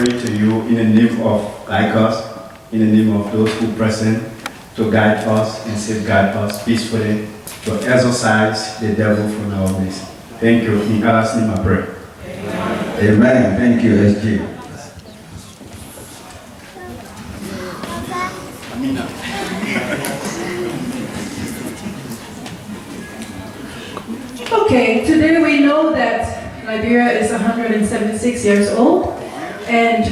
pray to you in the name of like us, in the name of those who present, to guide us and safeguard us peacefully, to exorcise the devil from our midst. Thank you. In Allah's name I pray. Amen. Thank you, SG. Okay, today we know that Liberia is 176 years old, and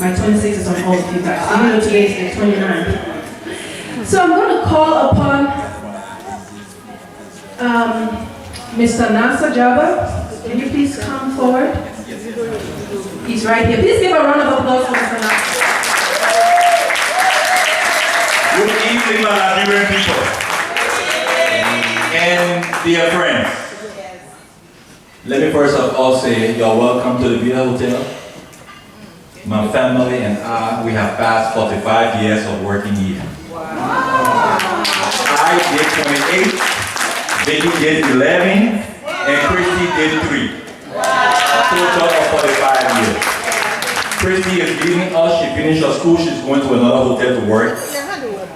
my 26 is on old, you guys. Even though today is the 29th. So I'm going to call upon Mr. Nasser Jabba. Can you please come forward? He's right here. Please give a round of applause for Mr. Nasser. Good evening, my Liberian people and dear friends. Let me first of all say you're welcome to the Villa Hotel. My family and I, we have passed 45 years of working here. I did 28, Baby did 11, and Christy did 3. A total of 45 years. Christy is leaving us, she finished her school, she's going to another hotel to work.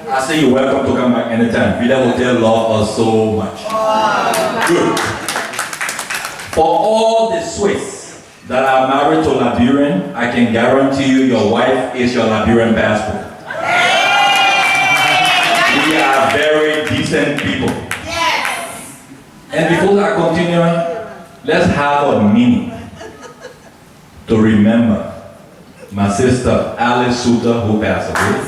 I say you're welcome to come back anytime. Villa Hotel love us so much. Good. For all the Swiss that are married to Liberian, I can guarantee you your wife is your Liberian passport. We are very decent people. And before I continue, let's have a minute to remember my sister Alice Suter who passed away.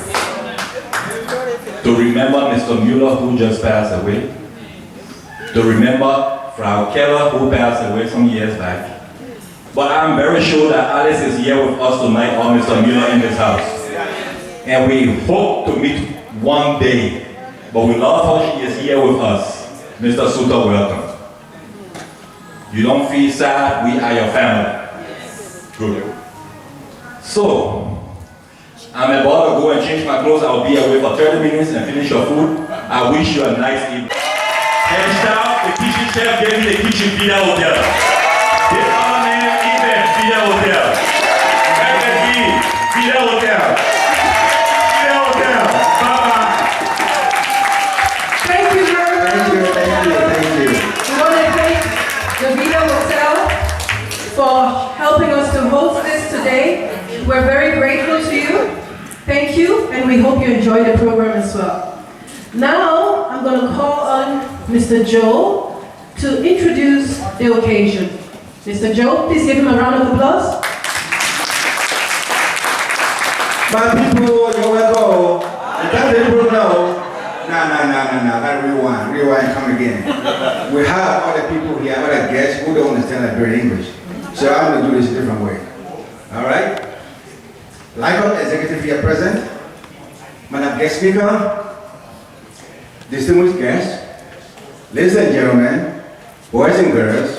To remember Mr. Mueller who just passed away. To remember Frau Keller who passed away some years back. But I'm very sure that Alice is here with us tonight, or Mr. Mueller in this house. And we hope to meet one day. But we love her, she is here with us. Mr. Suter, welcome. You don't feel sad, we are your family. Good. So, I'm about to go and change my clothes. I'll be away for 30 minutes and finish your food. I wish you a nice evening. Hands down, the kitchen chef gave me the kitchen Villa Hotel. This other name, even Villa Hotel. FFB, Villa Hotel. Villa Hotel. Bye-bye. Thank you very much. Thank you. We want to thank the Villa Hotel for helping us to host this today. We're very grateful to you. Thank you, and we hope you enjoy the program as well. Now, I'm going to call on Mr. Joe to introduce the occasion. Mr. Joe, please give him a round of applause. My people, you're welcome. That people know. No, rewind, come again. We have other people here, other guests who don't understand Liberian English. So I'm going to do this a different way. All right? Like our executive here present, Madam Guest Speaker, distinguished guests, ladies and gentlemen, boys and girls,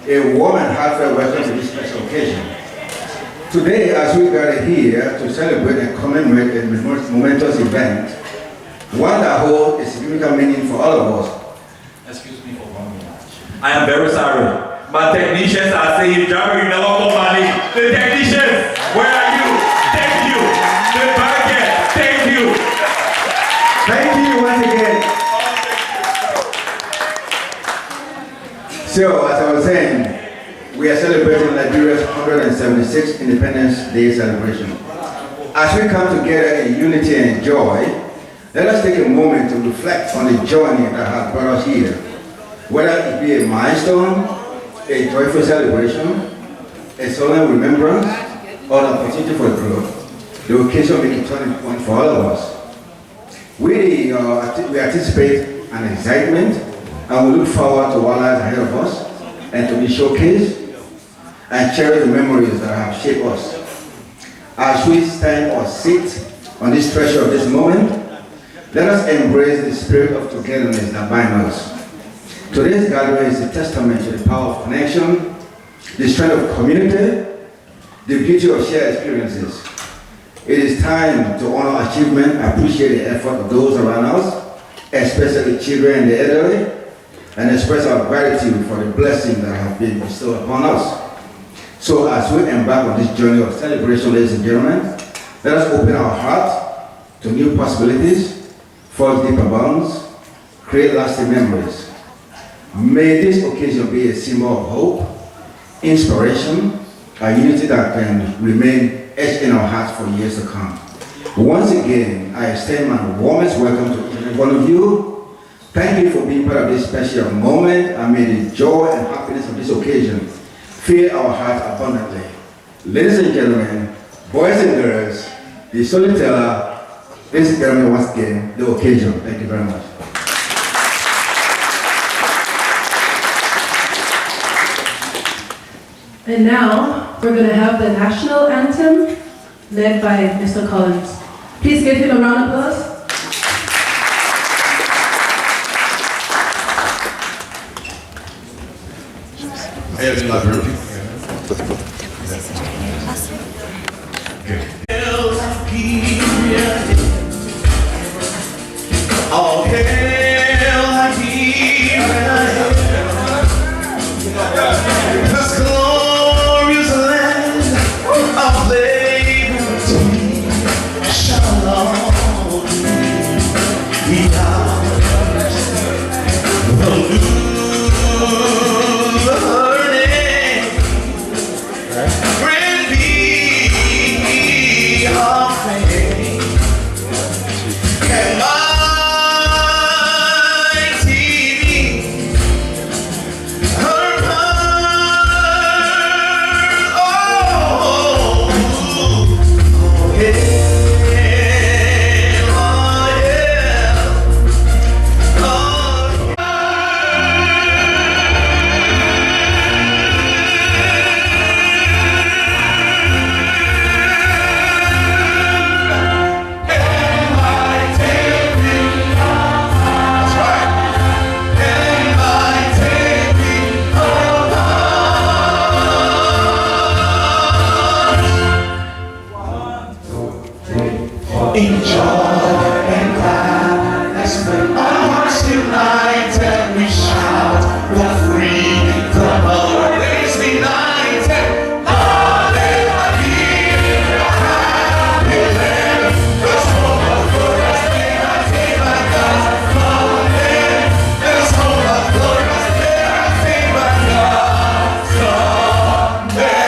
a warm and heartfelt welcome to this special occasion. Today, as we gather here to celebrate and commemorate a momentous event, one that holds a significant meaning for all of us. Excuse me for 1 minute. I am very sorry. My technicians are saying, Jabba, you never come money. The technicians, where are you? Thank you. The market, thank you. Thank you once again. So, as I was saying, we are celebrating Liberia's 176th Independence Day celebration. As we come together in unity and joy, let us take a moment to reflect on the journey that has brought us here. Whether it be a milestone, a joyful celebration, a solemn remembrance, or an opportunity for growth, the occasion will make a turning point for all of us. We anticipate an excitement, and we look forward to what lies ahead of us, and to be showcased and cherish the memories that have shaped us. As we stand or sit on this treasure of this moment, let us embrace the spirit of togetherness that binds us. Today's gathering is a testament to the power of connection, the strength of community, the beauty of shared experiences. It is time to honor achievement, appreciate the effort of those around us, especially children and the elderly, and express our gratitude for the blessings that have been bestowed upon us. So as we embark on this journey of celebration, ladies and gentlemen, let us open our heart to new possibilities, forge deeper bonds, create lasting memories. May this occasion be a symbol of hope, inspiration, a unity that can remain etched in our hearts for years to come. Once again, I extend my warmest welcome to each and one of you. Thank you for being part of this special moment, and may the joy and happiness of this occasion fill our hearts abundantly. Ladies and gentlemen, boys and girls, the storyteller, ladies and gentlemen, once again, the occasion. Thank you very much. And now, we're going to have the national anthem led by Mr. Collins. Please give him a round of applause. All hail Liberia, this glorious land of liberty. Shalom, we are the learning. Grand be our fame. And in joy and gladness, when our hearts unite and we shout, we're free, come always be united. Hallelujah, happy land, there's hope of glorious day, I take my God. Hallelujah, there's hope of glorious day, I take my God. Someday.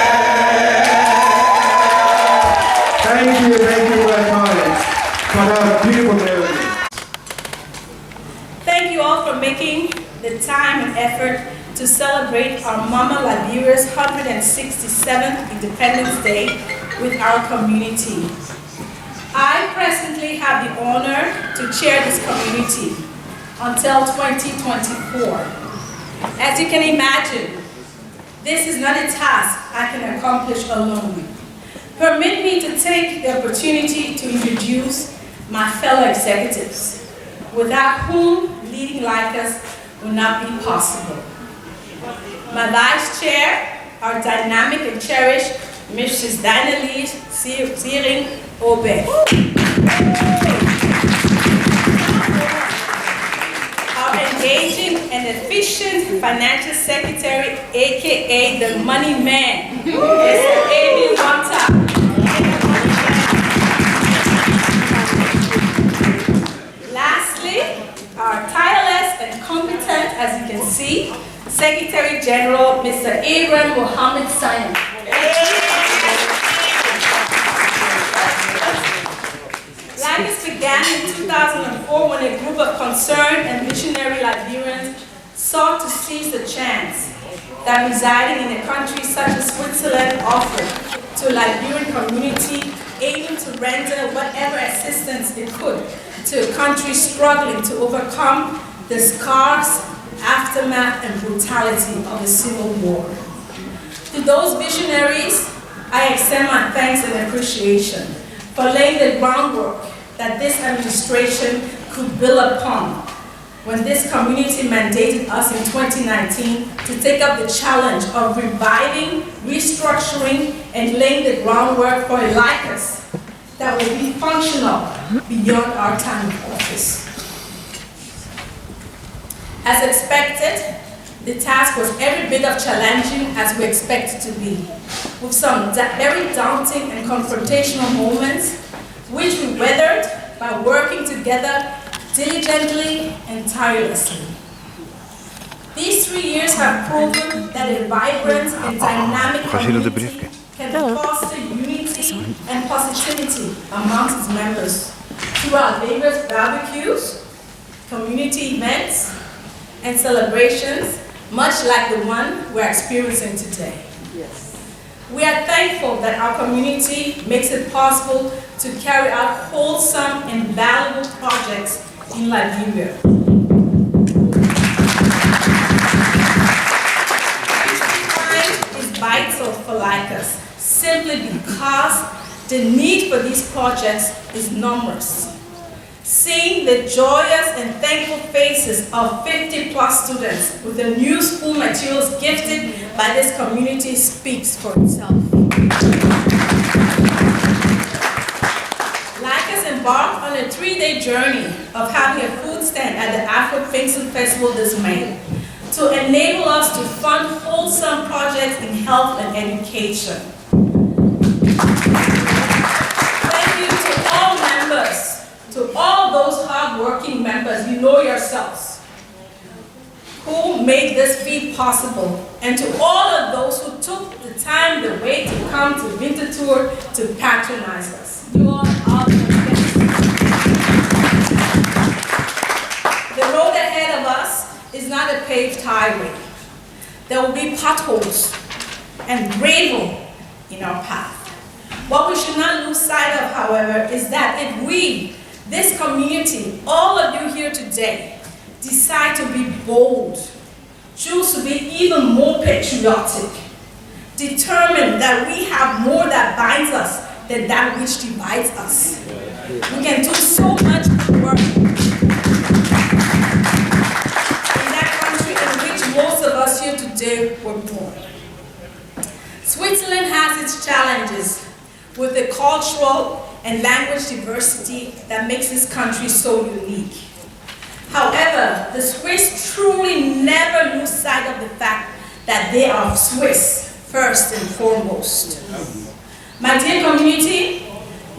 Thank you, beautiful melody. Thank you all for making the time and effort to celebrate our Mama Liberia's 167th Independence Day with our community. I presently have the honor to chair this community until 2024. As you can imagine, this is not a task I can accomplish alone. Permit me to take the opportunity to introduce my fellow executives, without whom leading like us will not be possible. My Vice Chair, our dynamic and cherished Mrs. Dinalise Zurich Obe. Our engaging and efficient Financial Secretary, aka the Money Man, Mr. Amy Wanta. Our tireless and competent, as you can see, Secretary General, Mr. Abraham Mohammed Sayan. Lagos began in 2004 when a group of concerned and visionary Liberians sought to seize the chance that residing in a country such as Switzerland offered to a Liberian community, aiming to render whatever assistance it could to a country struggling to overcome the scars, aftermath, and brutality of the Civil War. To those visionaries, I extend my thanks and appreciation for laying the groundwork that this administration could build upon when this community mandated us in 2019 to take up the challenge of reviving, restructuring, and laying the groundwork for a Lycus that will be functional beyond our time of office. As expected, the task was every bit of challenging as we expected to be, with some very daunting and confrontational moments, which we weathered by working together diligently and tirelessly. These 3 years have proven that a vibrant and dynamic community can foster unity and positivity amongst its members through our various barbecues, community events, and celebrations, much like the one we're experiencing today. Yes. We are thankful that our community makes it possible to carry out wholesome and valuable projects in Liberia. This is vital for Lycus, simply because the need for these projects is numerous. Seeing the joyous and thankful faces of 50+ students with the new school materials gifted by this community speaks for itself. Lycus embarked on a 3-day journey of having a food stand at the Afro-Pixel Festival this May to enable us to fund wholesome projects in health and education. Thank you to all members, to all those hard-working members, you know yourselves, who made this feat possible, and to all of those who took the time, the way to come to Winter Tour to patronize us. You all are the best. The road ahead of us is not a paved highway. There will be potholes and gravel in our path. What we should not lose sight of, however, is that if we, this community, all of you here today, decide to be bold, choose to be even more patriotic, determined that we have more that binds us than that which divides us, we can do so much good work in that country in which most of us here today were born. Switzerland has its challenges with the cultural and language diversity that makes this country so unique. However, the Swiss truly never lose sight of the fact that they are Swiss first and foremost. My dear community,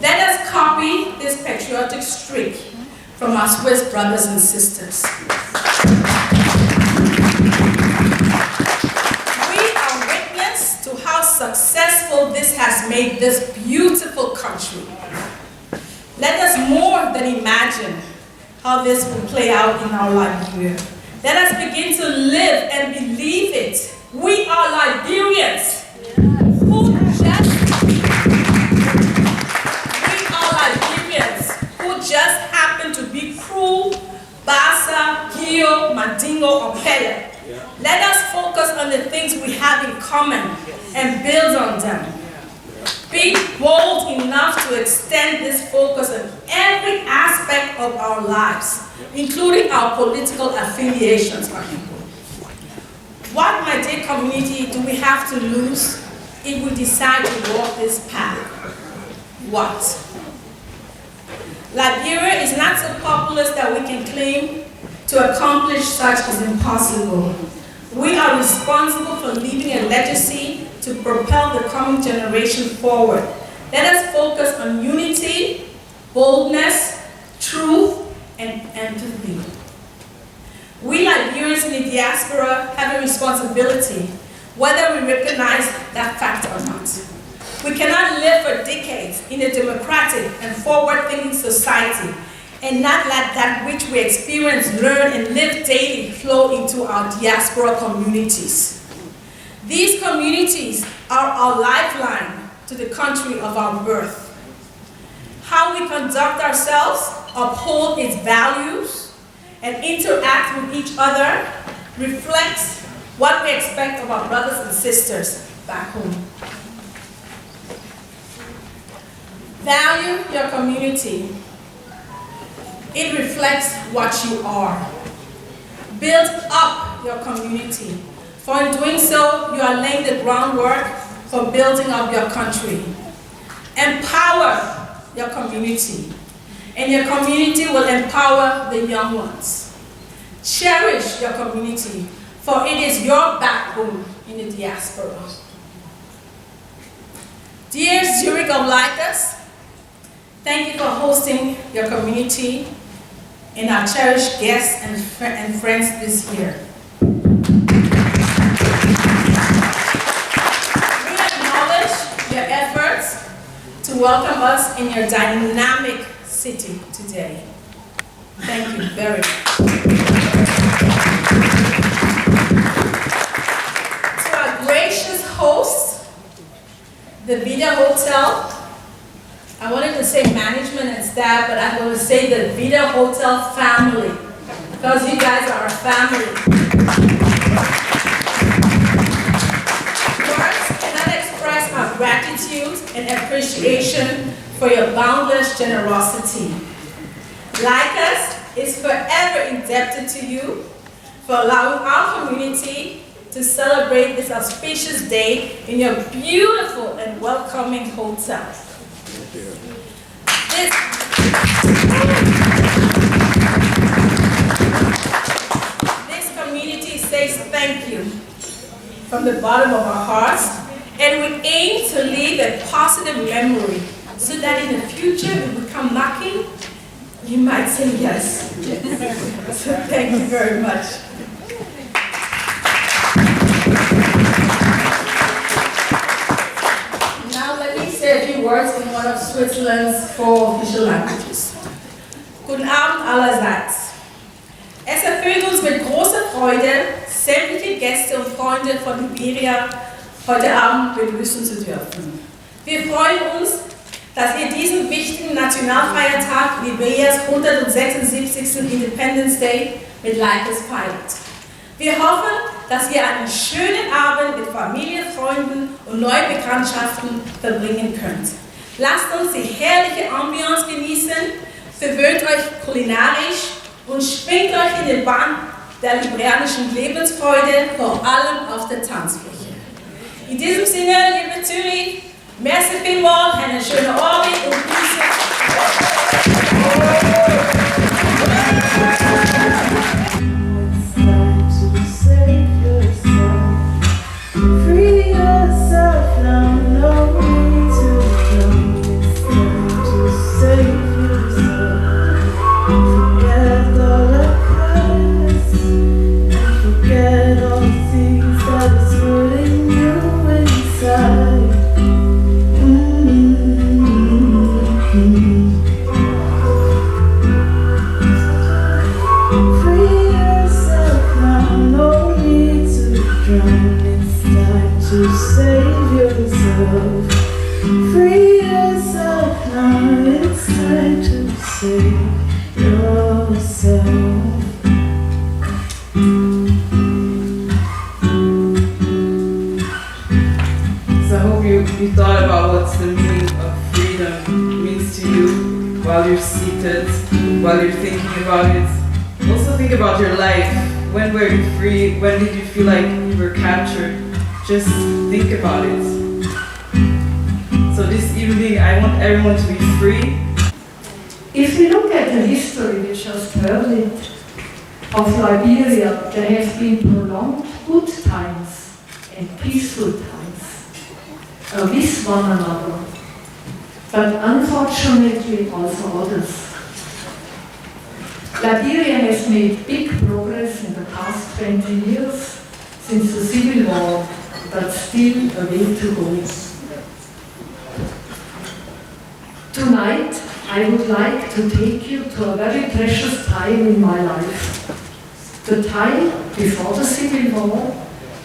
let us copy this patriotic streak from our Swiss brothers and sisters. We are witness to how successful this has made this beautiful country. Let us more than imagine how this will play out in our Liberia. Let us begin to live and believe it. We are Liberians. Who just happen to be Kru, Bassa, Gio, Mandingo, or Pele. Let us focus on the things we have in common and build on them. Be bold enough to extend this focus on every aspect of our lives, including our political affiliations. What, my dear community, do we have to lose if we decide to walk this path? What? Liberia is not so populous that we can claim to accomplish such is impossible. We are responsible for leaving a legacy to propel the coming generation forward. Let us focus on unity, boldness, truth, and empathy. We Liberians in the diaspora have a responsibility, whether we recognize that fact or not. We cannot live for decades in a democratic and forward-thinking society and not let that which we experience, learn, and live daily flow into our diaspora communities. These communities are our lifeline to the country of our birth. How we conduct ourselves, uphold its values, and interact with each other reflects what we expect of our brothers and sisters back home. Value your community. It reflects what you are. Build up your community. For in doing so, you are laying the groundwork for building up your country. Empower your community, and your community will empower the young ones. Cherish your community, for it is your backbone in the diaspora. Dear Zurich of Lycus, thank you for hosting your community and our cherished guests and friends this year. We acknowledge your efforts to welcome us in your dynamic city today. Thank you very much. To our gracious host, the Vida Hotel, I wanted to say management and staff, but I'm going to say the Vida Hotel family, because you guys are a family. Words cannot express our gratitude and appreciation for your boundless generosity. Lycus is forever indebted to you for allowing our community to celebrate this auspicious day in your beautiful and welcoming hotel. This community says thank you from the bottom of our hearts, and we aim to leave a positive memory so that in the future when we come knocking, you might say yes. So thank you very much. Now let me say a few words in one of Switzerland's 4 official languages. Guten Abend allerseits. Es erfüllt uns mit großer Freude, sämtliche Gäste und Freunde von Liberia heute Abend begrüßen zu dürfen. Wir freuen uns, dass ihr diesen wichtigen Nationalfeiertag Liberias 176. Independence Day mit Lycus feiert. Wir hoffen, dass ihr einen schönen Abend mit Familie, Freunden und neuen Bekanntschaften verbringen könnt. Lasst uns die herrliche Ambiance genießen, verwöhnt euch kulinarisch und schwingt euch in den Bann der liberianischen Lebensfreude, vor allem auf der Tanzfläche. In diesem Sinne, liebe Zürich, merci vielmals, eine schöne Abend und Grüße. You thought about what the meaning of freedom means to you while you're seated, while you're thinking about it. Also think about your life. When were you free? When did you feel like you were captured? Just think about it. So this evening I want everyone to be free. If we look at the history, we just heard it, of Liberia, there have been prolonged good times and peaceful times. With one another, but unfortunately also others. Liberia has made big progress in the past 20 years since the Civil War, but still a way to go. Tonight, I would like to take you to a very precious time in my life. The time before the Civil War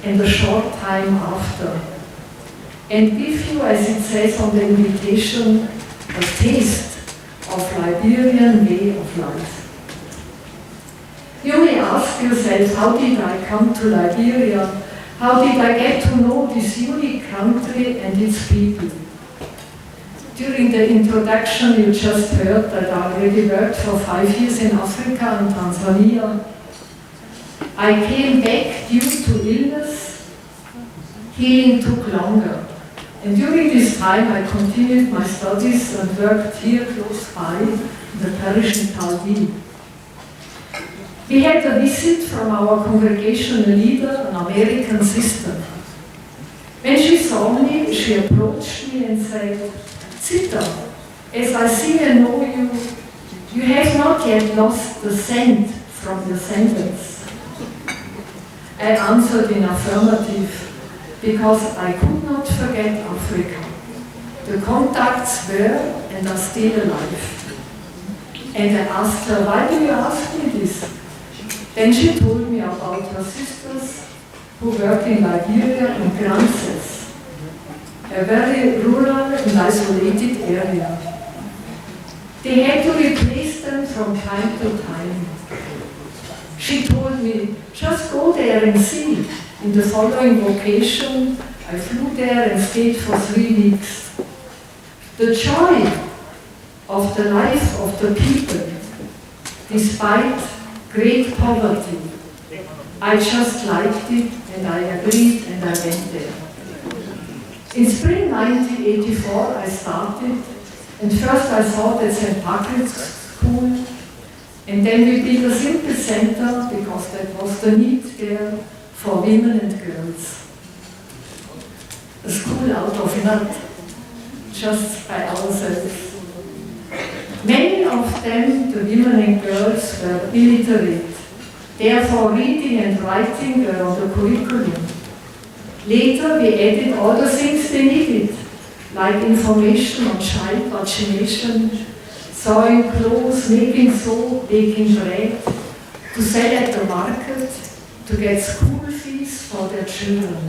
and the short time after. And give you, as it says on the invitation, a taste of Liberian way of life. You may ask yourself, how did I come to Liberia? How did I get to know this unique country and its people? During the introduction, you just heard that I already worked for 5 years in Africa and Tanzania. I came back due to illness. Healing took longer. And during this time, I continued my studies and worked here close by in the parish in Talbi. We had a visit from our congregational leader, an American sister. When she saw me, she approached me and said, "Zita, as I see and know you, you have not yet lost the scent from your sentence." I answered in affirmative, because I could not forget Africa. The contacts were and are still alive. And I asked her, "Why do you ask me this?" Then she told me about her sisters who work in Liberia and Grances, a very rural and isolated area. They had to replace them from time to time. She told me, "Just go there and see." In the following vacation, I flew there and stayed for 3 weeks. The joy of the life of the people, despite great poverty, I just liked it and I agreed and I went there. In spring 1984 I started, and first I thought at St. Patrick's School, and then we built a simple center because that was the need there for women and girls. A school out of nothing, just by ourselves. Many of them, the women and girls, were illiterate. Therefore, reading and writing were on the curriculum. Later, we added all the things they needed, like information on child vaccination, sewing clothes, making soap, baking bread, to sell at the market, to get school fees for their children.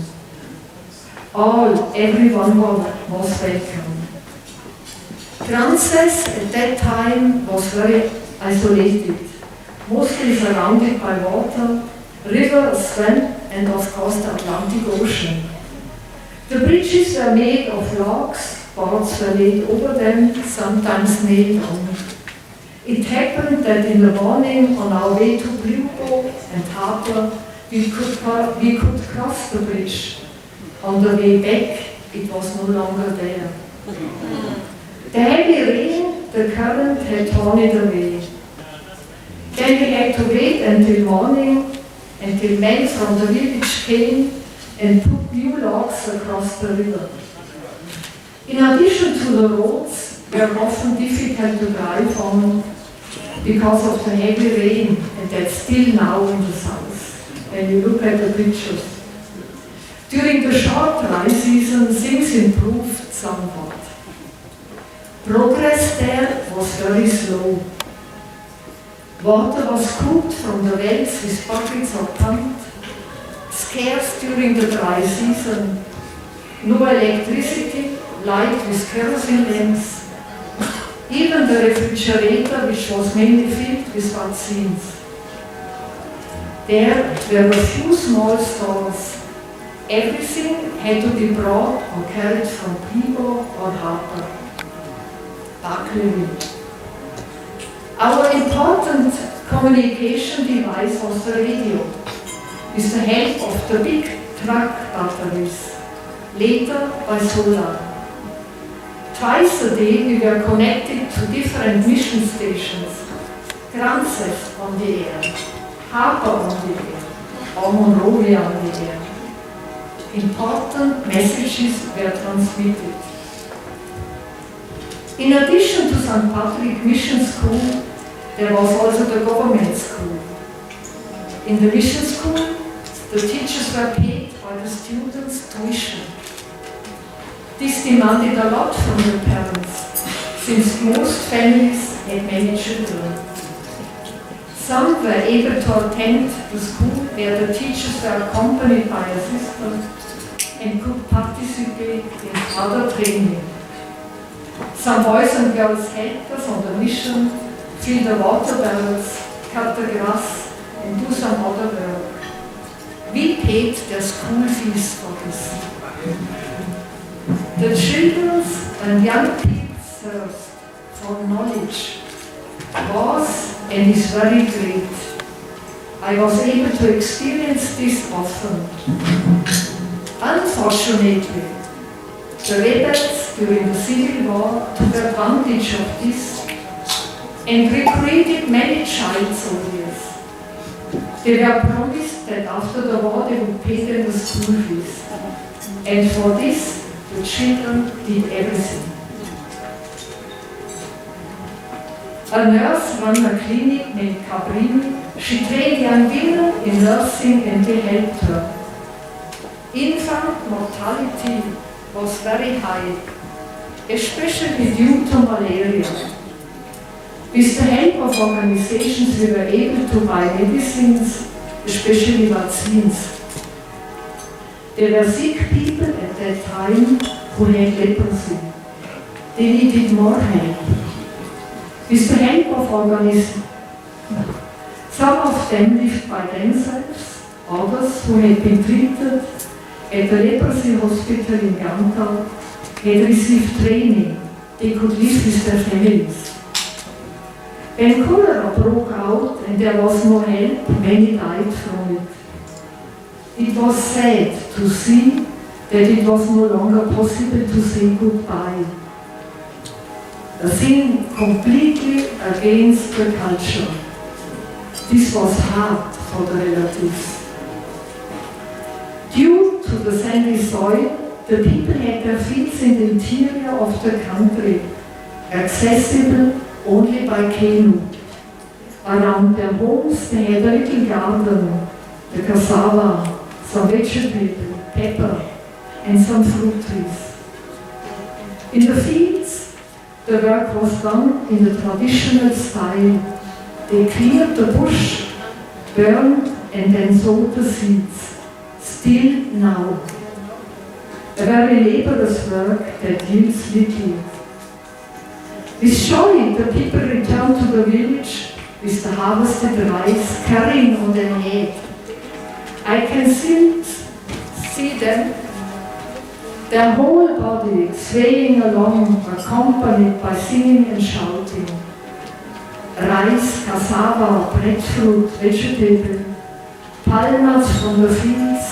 Everyone was welcome. Grances at that time was very isolated, mostly surrounded by water, river, swamp, and of course the Atlantic Ocean. The bridges were made of logs, boards were laid over them, sometimes nailed on. It happened that in the morning on our way to Bilbo and Harbour, we could cross the bridge. On the way back, it was no longer there. The heavy rain, the current had torn it away. Then we had to wait until morning, until men from the village came and put new logs across the river. In addition to the roads, were often difficult to drive on because of the heavy rain, and that's still now in the south, when you look at the pictures. During the short dry season, things improved somewhat. Progress there was very slow. Water was scooped from the wells with buckets or pumped, scarce during the dry season. No electricity, light with kerosene lamps. Even the refrigerator, which was mainly filled with vaccines. There were a few small stores. Everything had to be brought or carried from Bilbo or Harbour. Our important communication device was the radio, with the help of the big truck batteries, later by solar. Twice a day we were connected to different mission stations, Grances on the air, Harbour on the air, or Monrovia on the air. Important messages were transmitted. In addition to St. Patrick Mission School, there was also the government school. In the mission school, the teachers were paid by the students' tuition. This demanded a lot from the parents, since most families had many children. Some were able to attend the school where the teachers were accompanied by a sister and could participate in other training. Some boys and girls helped us on the mission, fill the water barrels, cut the grass, and do some other work. We paid their school fees for this. The children's and young people's thirst for knowledge was and is very great. I was able to experience this often. Unfortunately, the rebels during the Civil War took advantage of this and recruited many child soldiers. They were promised that after the war they would pay them the school fees. And for this, the children did everything. A nurse ran a clinic named Cabrini. She trained young women in nursing and they helped her. Infant mortality was very high, especially due to malaria. With the help of organizations, we were able to buy medicines, especially vaccines. There were sick people at that time who had leprosy. They needed more help. With the help of organizations, some of them lived by themselves, others who had been treated at the leprosy hospital in Gantau had received training. They could live with their families. When cholera broke out and there was no help, many died from it. It was sad to see that it was no longer possible to say goodbye. A thing completely against the culture. This was hard for the relatives. Due to the sandy soil, the people had their fields in the interior of the country, accessible only by canoe. Around their homes they had a little garden, the cassava, some vegetable, pepper, and some fruit trees. In the fields, the work was done in the traditional style. They cleared the bush, burned, and then sowed the seeds. Still now. A very laborious work that yields little. With joy, the people returned to the village with the harvested rice carrying on their head. I can still see them, their whole body swaying along, accompanied by singing and shouting. Rice, cassava, breadfruit, vegetable, palm nuts from the fields,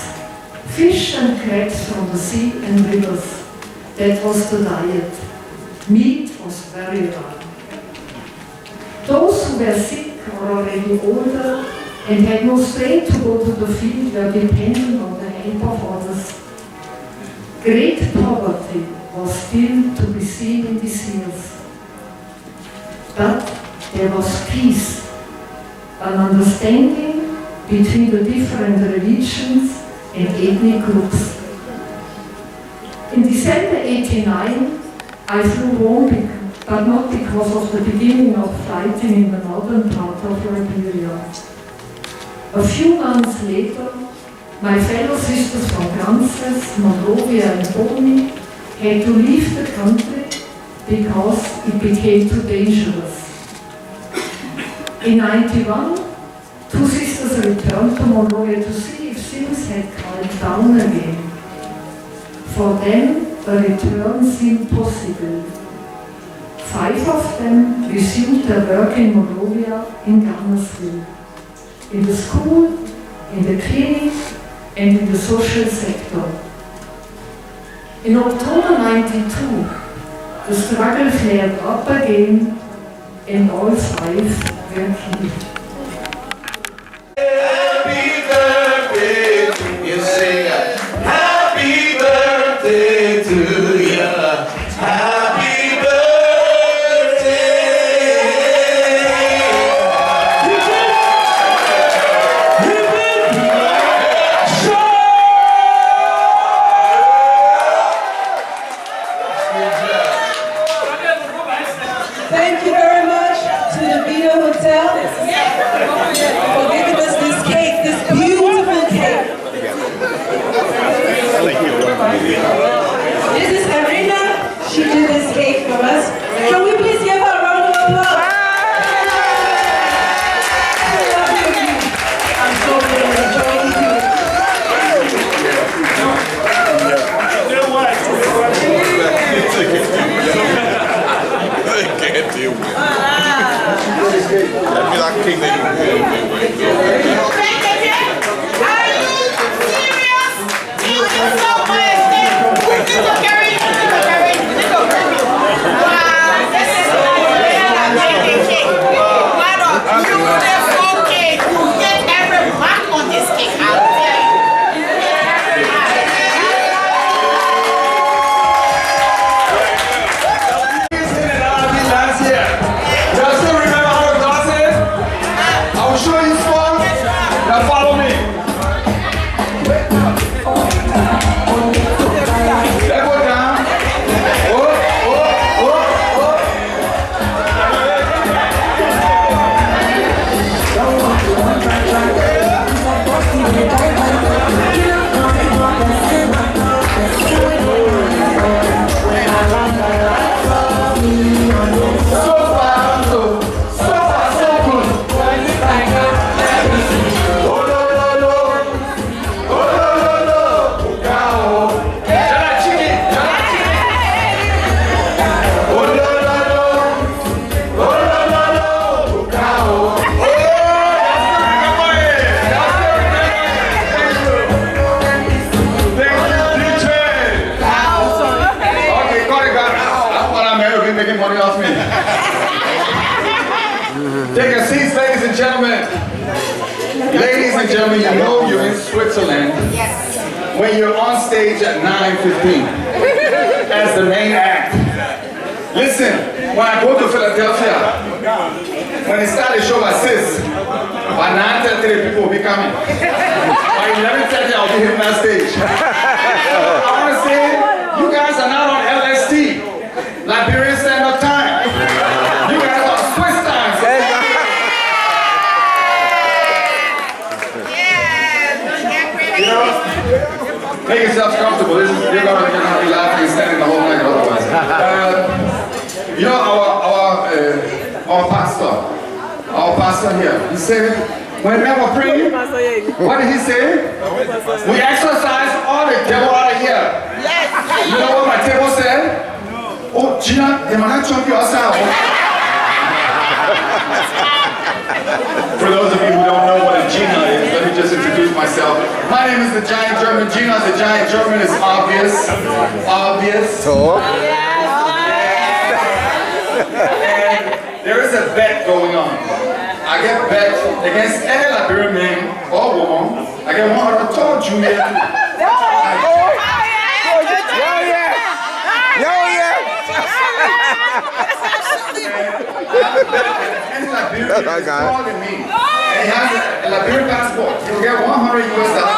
fish and crabs from the sea and rivers. That was the diet. Meat was very rare. Those who were sick or already older and had no strength to go to the field were dependent on the help of others. Great poverty was still to be seen in these years. But there was peace, an understanding between the different religions and ethnic groups. In December 1989, I flew home, but not because of the beginning of fighting in the northern part of Liberia. A few months later, my fellow sisters from Kansas, Monrovia and Boni had to leave the country because it became too dangerous. In 1991, two sisters returned to Monrovia to see if things had calmed down again. For them, a return seemed possible. 5 of them resumed their work in Monrovia in Gunnersville, in the school, in the clinic, and in the social sector. In October 92, the struggle flared up again, and all 5 were killed. Happy birthday to you, sing happy birthday to you. Happy birthday. Thank you very much to the Vita Hotel for giving us this cake, this beautiful cake. This is Arena. She did this cake for us. Can we please give her a round of applause? I'm so really enjoying you. I can't deal with it. That'd be like king that you Are you serious? You are so much. We need to carry it. Wow, this is amazing cake. Why not? You beautiful cake. You get everybody. making money off me. Take a seat, ladies and gentlemen. Ladies and gentlemen, you know you're in Switzerland when you're on stage at 9:15 as the main act. Listen, when I go to Philadelphia, when they start the show like this, by 9:30 the people will be coming. By 11:30 I'll be hitting that stage. I want to say, you guys are not on LST, Liberian Standard Time. You guys are Swiss time. You know, make yourselves comfortable. You're gonna be laughing and standing the whole night otherwise. You know, our pastor here, he said, when men were praying, what did he say? We exorcise all the devil out of here. You know what my table said? Oh, Gina, they might not chunk you outside. For those of you who don't know what a Gina is, let me just introduce myself. My name is the Giant German. Gina, the Giant German is obvious. Obvious. And there is a bet going on. I get bet against any Liberian man or woman. I get one of the tall junior. Any Liberian is taller than me. And he has a Liberian passport. He'll get $100 on the spot.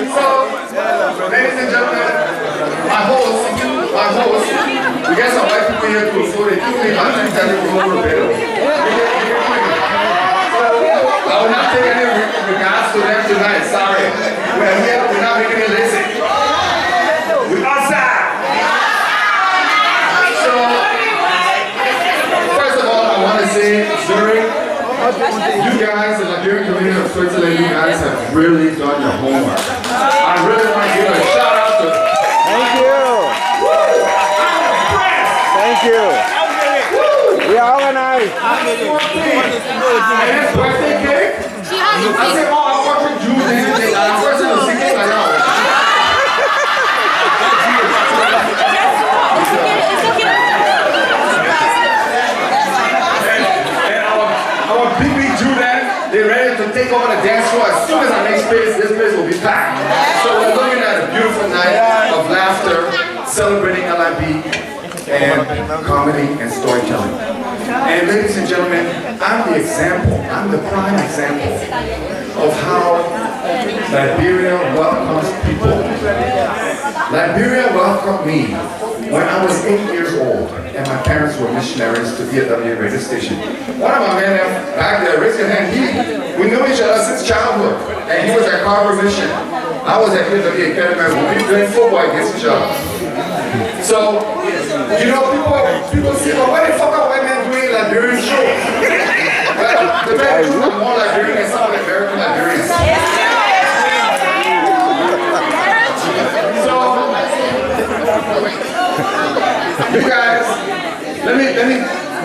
So, ladies and gentlemen, my host, we got some white people here too, so they took me back and tell you to go to bed. I will not take any regards to them tonight, sorry. We're here, we're not making it listen. We're outside. So, first of all, I want to say, Zurich, you guys, the Liberian community of Switzerland, you guys have really done your homework. I really want to give a shout out to. Thank you. Thank you. We are organized. And this birthday cake, I said, oh, I want you to do this. I'm first in the 60s like that. Our big Judah, they're ready to take over the dance floor. As soon as I make space, this place will be packed. So we're looking at a beautiful night of laughter, celebrating LIB and comedy and storytelling. And ladies and gentlemen, I'm the example, I'm the prime example of how Liberia welcomes people. Liberia welcomed me when I was 8 years old and my parents were missionaries to DFW radio station. One of my men back there, raise your hand, we knew each other since childhood, and he was at Carver Mission. I was at DFW Academy, we were playing football against each other. So, you know, people say, well, what the fuck are white men doing Liberian shows? Well, the very truth, I'm more Liberian than some of the American Liberians. So, you guys, let me,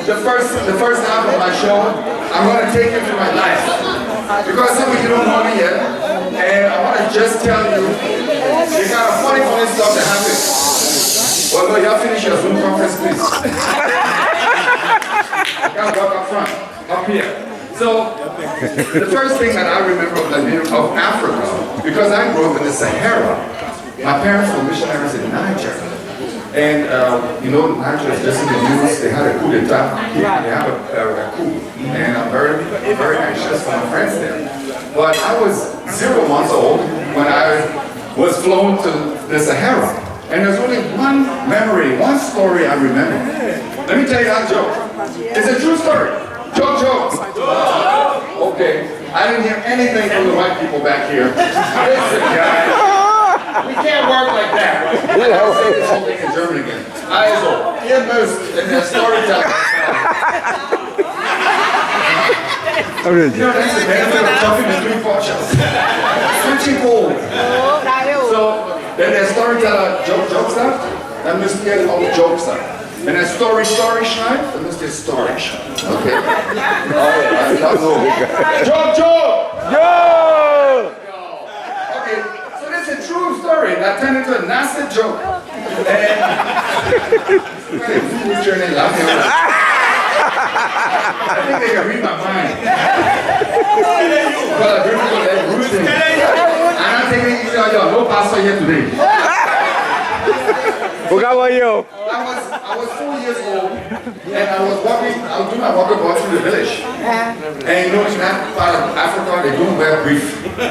the first half of my show, I'm going to take you through my life. Because some of you don't know me yet, and I want to just tell you, the kind of funny stuff that happened. Well, no, y'all finish your Zoom conference, please. I can't walk up front, up here. So, the first thing that I remember of Africa, because I grew up in the Sahara, my parents were missionaries in Niger. And, you know, Niger is just in the news, they had a coup d'etat, they had a coup. And I'm very anxious for my friends there. But I was 0 months old when I was flown to the Sahara. And there's only one memory, one story I remember. Let me tell you that joke. It's a true story. Joke. Okay. I didn't hear anything from the white people back here. Listen, guys. We can't work like that. I'll say this whole thing in German again. Also, ihr müsst in der Storytelling. You know, that's the benefit of jumping between portions. Switching forward. So, then there's storyteller joke stuff, dann müsst ihr auch Joke stuff. Wenn der Story schreibt, dann müsst ihr Story schreiben. Okay? Joke! Yo! Okay, so this is a true true story that turned into a nasty joke. And who's turning laughing? I think they can read my mind. But I'm beautiful and rooting. I'm not taking it easy on you. No pastor here today. How are you? I was 4 years old and I was doing my walkabout through the village. And you know, in that part of Africa, they don't wear brief. They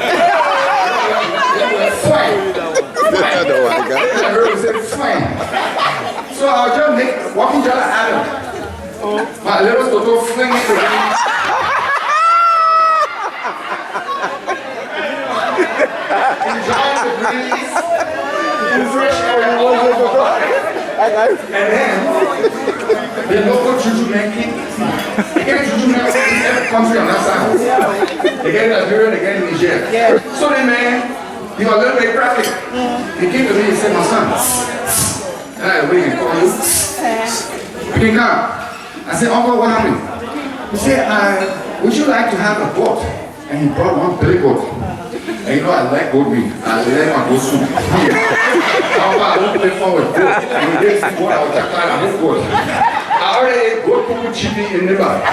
wear swine. I heard say swine. So I was just walking down Adam. My little Toto flinging it again. Enjoying the breeze, the fresh air. And then, the local juju man came. They get juju man in every country on that side. They get in Liberia, they get in Niger. So then, man, he was a little bit graphic. He came to me and said, my son, and I wait and call you. You can come. I said, Uncle, what happened? He said, would you like to have a boat? And he brought one big boat. And you know, I like goat meat. I like my goat soup. I don't play forward goat. And we did see what I was like, I don't goat. I already ate goat kuku chippy in the bar. I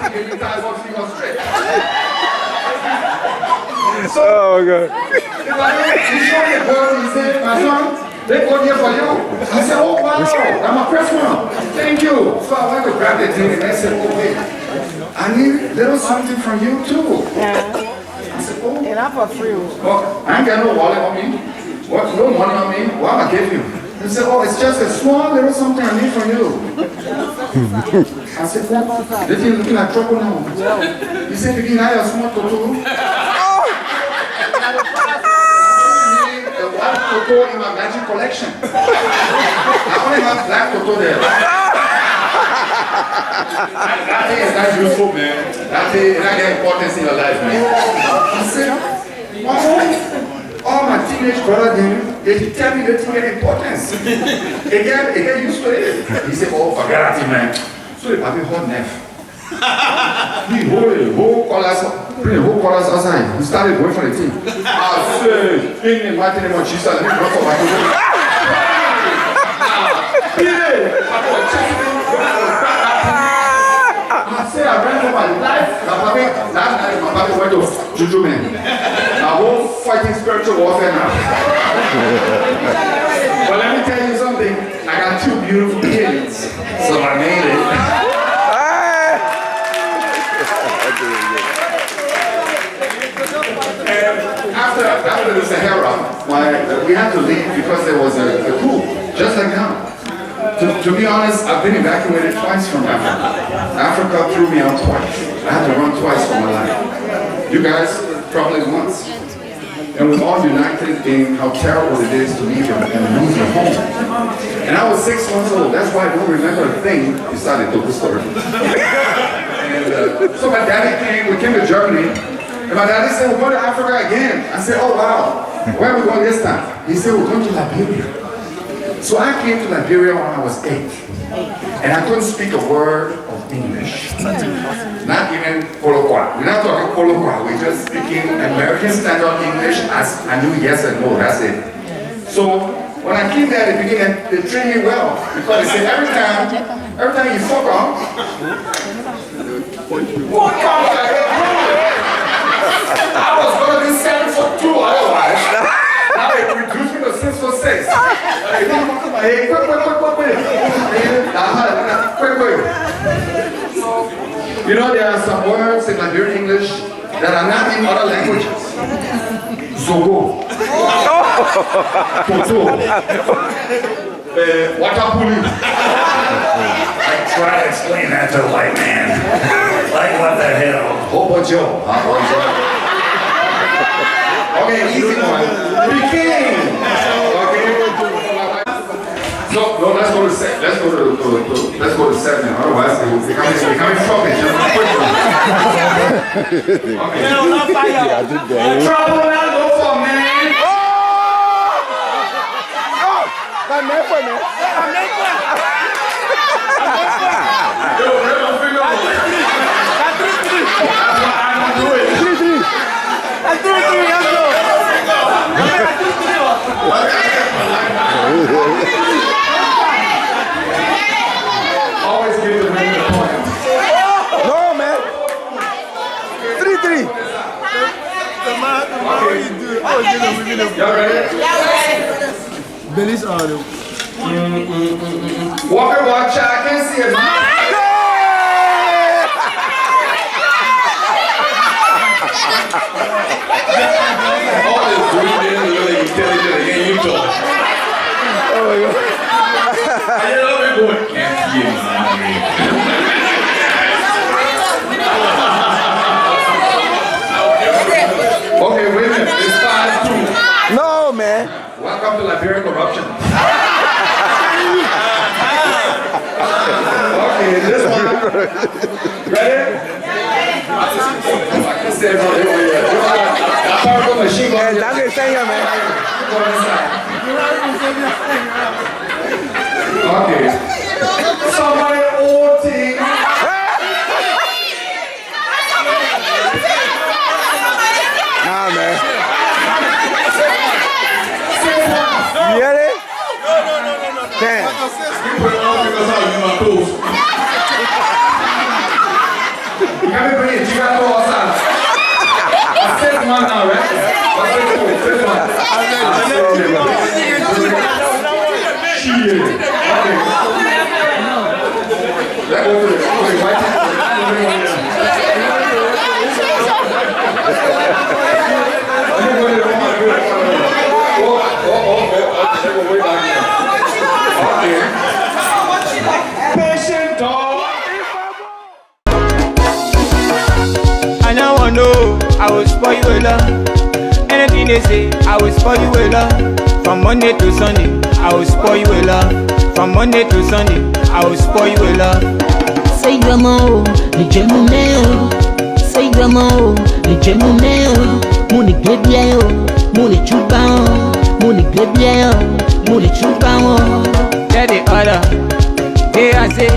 think every time I was straight. So, Oh, God. He showed me a boat, he said, my son, they got here for you. I said, oh wow, I'm a press one. Thank you. So I went to grab the thing and I said, oh wait, I need a little something from you too. I said, oh. And I'm for free. Well, I ain't got no wallet on me. What? No money on me. What am I give you? He said, oh, it's just a small little something I need from you. I said, what? They think looking like trouble now. He said, begin now your small toto. One photo in my magic collection. I only have black photo there. That thing is not useful, man. That thing is not getting importance in your life, man. I said, all my teenage brothers, they tell me that thing get importance. They get used to it. He said, oh, forget that, man. So they have a hot knife. He bring the whole colors outside. He started going for the team. I said, in the mighty name of Jesus, let me go for my team. I said, I ran for my life. Last night, my baby went to Juju Man. I won't fighting spiritual warfare now. But let me tell you something. I got 2 beautiful kids, so I made it. After the Sahara, we had to leave because there was a coup, just like now. To be honest, I've been evacuated twice from Africa. Africa threw me out twice. I had to run twice for my life. You guys, probably once. And we're all united in how terrible it is to leave and lose your home. And I was 6 months old. That's why I don't remember a thing besides the Toku story. And so my daddy came, we came to Germany. And my daddy said, we're going to Africa again. I said, oh wow, where are we going this time? He said, we're going to Liberia. So I came to Liberia when I was 8. And I couldn't speak a word of English. Not even colloquial. We're not talking colloquial. We're just speaking American Standard English as I knew yes and no, that's it. So when I came there at the beginning, they trained me well. Because they said every time you fuck up, I was going to be 7'2" otherwise. Now they reduced me to 6'6". You know, there are some words in Liberian English that are not in other languages. Zogo. Toto. Watapuli. I try to explain that to a white man. Like what the hell? Hobo Joe. Okay, easy one. Begin. Okay. So no, let's go to 7. Let's go to 7. Otherwise, it will become fucking just quick. Okay. Trouble and go for man. Yo, where my finger? That's why I don't do it. Y'all ready? Billy's audio. Walker, watch out. I can't see it. All this breathing, you're intelligent again, you talk. Oh my God. I love it going, can't see it, okay, wait a minute. It's 5-2. No, man. Welcome to Liberia corruption. Okay, this one. Ready? Yeah, that's it, stay here, man. Okay. Somebody old thing. Nah, man. You ready? No. Damn. You put it on because I'm in my toes. You gotta bring it. You gotta go outside. I said one now, right? First one. Okay. Let's go to it. Okay, white patient dog. I now want to know, I will spoil you a lot. Anything they say, I will spoil you a lot. From Monday to Sunday, I will spoil you a lot. From Monday to Sunday, I will spoil you a lot. Say grandma, the gemu mail. Say grandma, the gemu mail. Money good yeah, money chupa, money good yeah, money chupa. Tell the other, hey I say,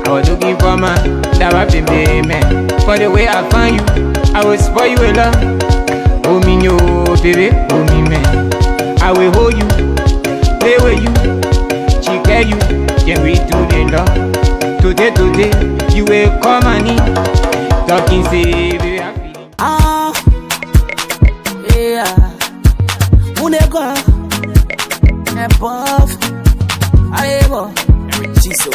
I was looking for man, that was the man. For the way I find you, I will spoil you a lot. Oh me yo, baby, oh me man. I will hold you, play with you, chicken you, then we do the love. Today, you will come and eat. Talking say, baby, I feel it. Ah, yeah. Muneka, above, ayebo, chiso.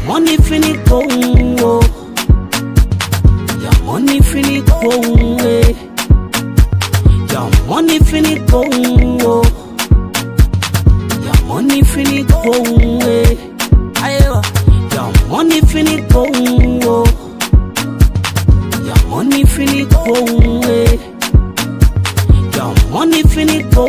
Money finit go, your money finit go, your money finit go, your money finit go. Your money finit go, your money finit go, your money finit go.